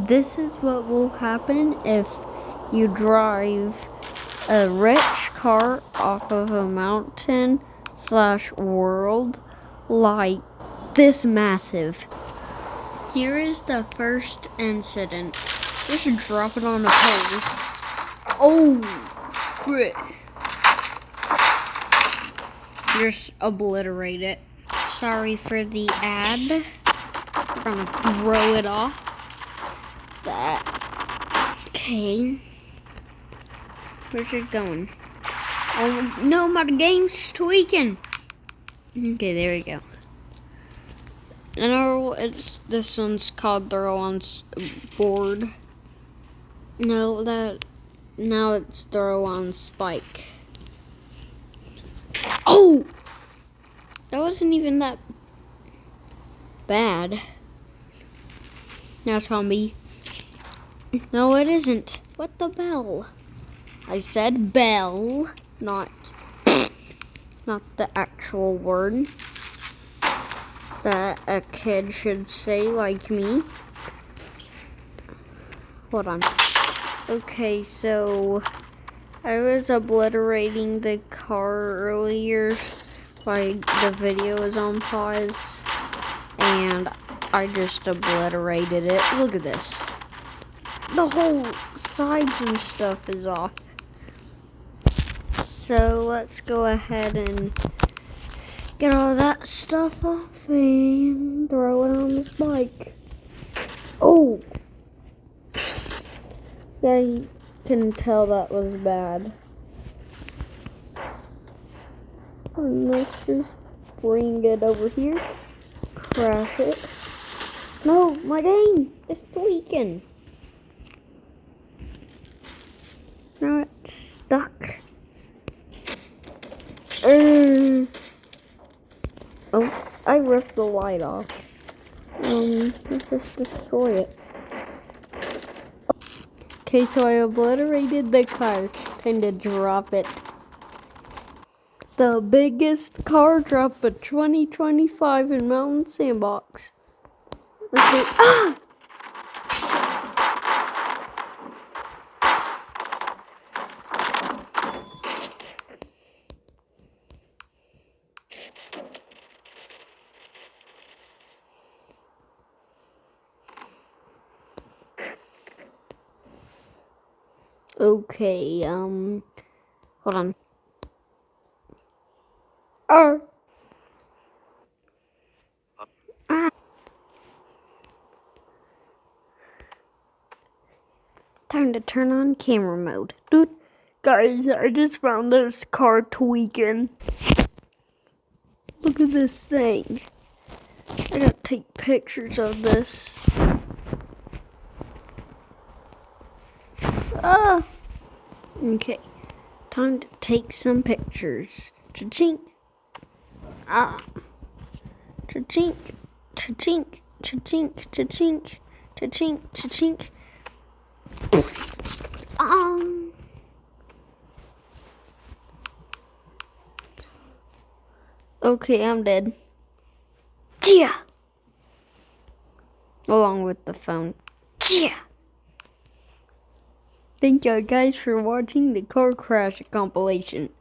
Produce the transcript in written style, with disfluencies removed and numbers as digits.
this is what will happen if you drive a rich car off of a mountain / world like this massive. Here is the first incident. Just drop it on the pole. Oh, shit. Just obliterate it. Sorry for the ad. We're gonna throw it off. That. Okay. Where's it going? Oh no, my game's tweaking. Okay, there we go. I know this one's called throw on board. No, now it's throw on spike. Oh! That wasn't even that bad. Now zombie. No, it isn't. What the bell? I said bell, not the actual word that a kid should say like me. Hold on. Okay, so I was obliterating the car earlier while the video was on pause, and I just obliterated it. Look at this. The whole sides and stuff is off. So let's go ahead and get all that stuff off and throw it on this bike. Oh! Yeah, you can tell that was bad. And let's just bring it over here. Crash it. No, my game is tweaking. Now it's stuck. Oh, I ripped the light off. Let's just destroy it. Okay, so I obliterated the car. Time to drop it. The biggest car drop of 2025 in Mellon sandbox. Okay. Ah! Okay, hold on. Ah. Time to turn on camera mode. Dude, guys, I just found this car tweaking. Look at this thing. I gotta take pictures of this. Ah! Okay, time to take some pictures. Cha-chink. Ah. Cha-chink. Cha-chink. Cha-chink. Cha-chink. Cha-chink. Cha-chink. Okay, I'm dead. Yeah. Along with the phone. Yeah. Thank you guys for watching the car crash compilation.